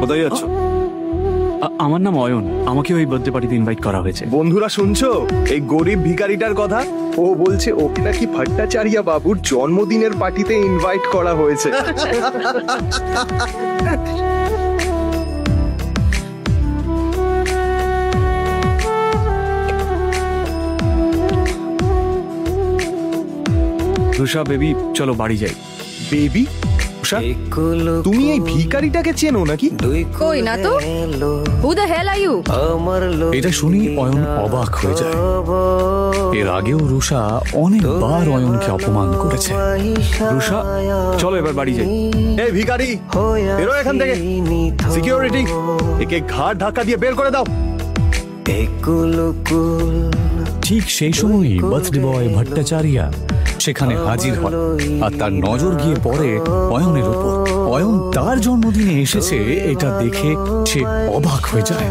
কোথায় যাচ্ছ? আমার নাম অয়ন, আমাকে ওই বার্থডে পার্টিতে ইনভাইট করা হয়েছে। বন্ধুরা শুনছো এই গরিব ভিখারিটার কথা? ও বলছে ওকে নাকি ভট্টাচার্য বাবুর জন্মদিনের পার্টিতে ইনভাইট করা হয়েছে। রুষা বেবি, চলো বাড়ি যাই। বেবি? তুমি এই ভিখারিটাকে চেনো নাকি? কই না তো। Who the hell are you? এটা শুনি অয়ন অবাক হয়ে যায়। এর আগেও রুষা অনেকবার অয়নকে অপমান করেছে। রুষা, চলো এবার বাড়ি যাই। এই ভিখারি, বেরো এখান থেকে। সিকিউরিটি, একে ঘাড় ধাক্কা দিয়ে বের করে দাও। ঠিক সেই সময়ই বার্থডে বয় ভট্টাচার্য সেখানে হাজির হয়, আর তার নজর গিয়ে পড়ে অয়নের উপর। অয়ন তার জন্মদিনে এসেছে এটা দেখে সে অবাক হয়ে যায়।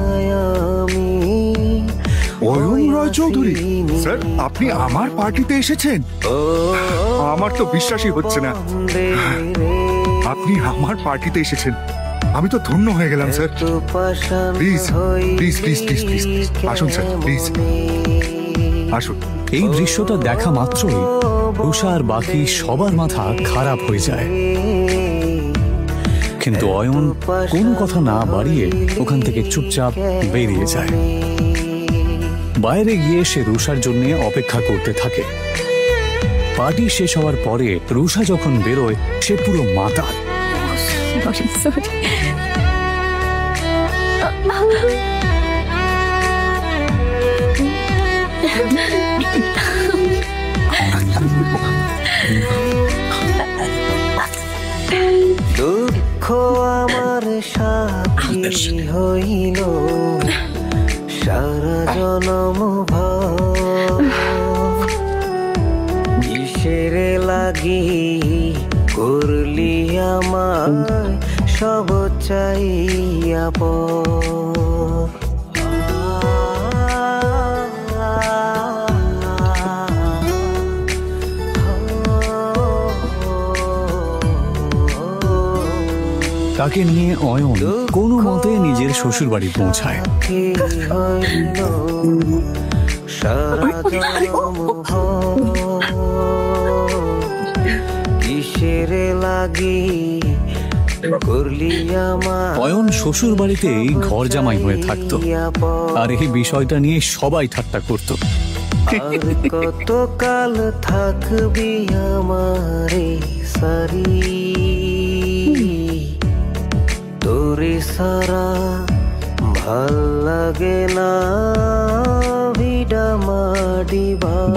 অয়ন রয় চৌধুরী স্যার, আপনি আমার পার্টিতে এসেছেন? আমার তো বিশ্বাসই হচ্ছে না। আপনি আমার পার্টিতে এসেছেন, আমি তো ধন্য হয়ে গেলাম sir. Please please please please please আসুন স্যার, প্লিজ আসুন। এই দৃশ্যটা দেখা মাত্রই রুষা আর বাকি সবার মাথা খারাপ হয়ে যায়, কিন্তু অয়ন কোনো কথা না বাড়িয়ে ওখান থেকে চুপচাপ বেরিয়ে যায়। বাইরে গিয়ে সে রুষার জন্য অপেক্ষা করতে থাকে। পার্টি শেষ হওয়ার পরে রুষা যখন বেরোয় সে পুরো মাতাল। দুঃখ আমার সাথী হইল সারা জনম কিসের লাগি করলি আমার সব চাইয়া তাকে নিয়ে অয়ন কোনো মতে নিজের শ্বশুর বাড়ি পৌঁছায়। অয়ন শ্বশুর বাড়িতেই ঘর জামাই হয়ে থাকতো, আর এই বিষয়টা নিয়ে সবাই ঠাট্টা করত। কতকাল থাকবি আমারে সারি, তোরে সারা ভাল লাগে না।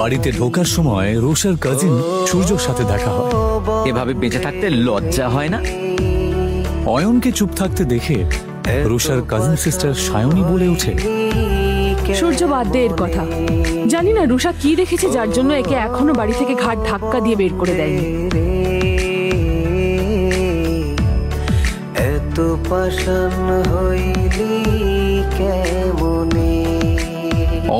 বাড়িতে ঢোকার সময় রুষার কাজিন সূর্যর সাথে দেখা হয়। এভাবে বেঁচে থাকতে লজ্জা হয় না? অয়নকে চুপ থাকতে দেখে রুষার কাজিন সিস্টার সায়নী বলে ওঠে, সূর্য বাদ দে এর কথা। জানি না রুষা কি দেখেছে যার জন্য একে এখনো বাড়ি থেকে ঘাট ধাক্কা দিয়ে বের করে দেয়নি। এত পাষাণ হইলি কেমনে?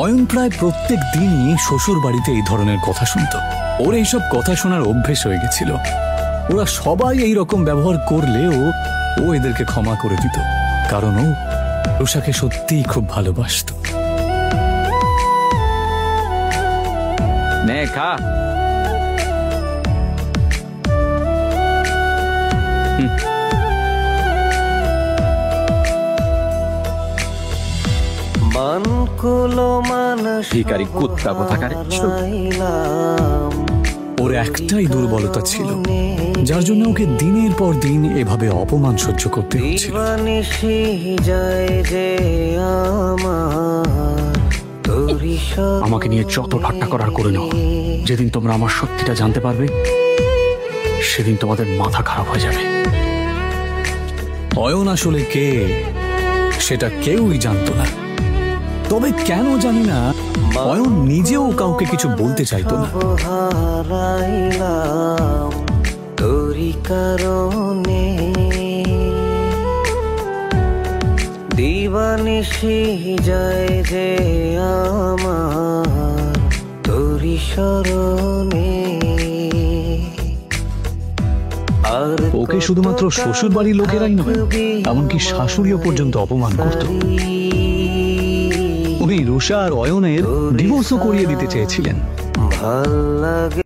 অয়ন প্রায় প্রত্যেক দিনই শ্বশুর বাড়িতে এই ধরনের কথা শুনত। ওর এইসব কথা শোনার অভ্যেস হয়ে গেছিল। ওরা সবাই এই রকম ব্যবহার করলেও ও এদেরকে ক্ষমা করে দিত, কারণ ও রুষাকে সত্যিই খুব ভালোবাসত। নে খা। ভিখারি কুত্তা কোথাকার। ওর একটাই দুর্বলতা ছিল, যার জন্য ওকে দিনের পর দিন এভাবে অপমান সহ্য করতে হচ্ছিল। আমাকে নিয়ে যত ঠাট্টা করার করে নাও, যেদিন তোমরা আমার সত্যিটা জানতে পারবে সেদিন তোমাদের মাথা খারাপ হয়ে যাবে। অয়ন আসলে কে সেটা কেউই জানতো না, তবে কেন জানি না অয়ন নিজেও কাউকে কিছু বলতে চাইতো না। তোরি কারণে দিবানিশি যায় যে আমার তোরি শরণে, ওকে শুধুমাত্র শ্বশুর বাড়ির লোকেরাই নয়, এমনকি শাশুড়িও পর্যন্ত অপমান করত। উনি রুষা আর অয়নের ডিভোর্সও করিয়ে দিতে চেয়েছিলেন। ভাল লাগে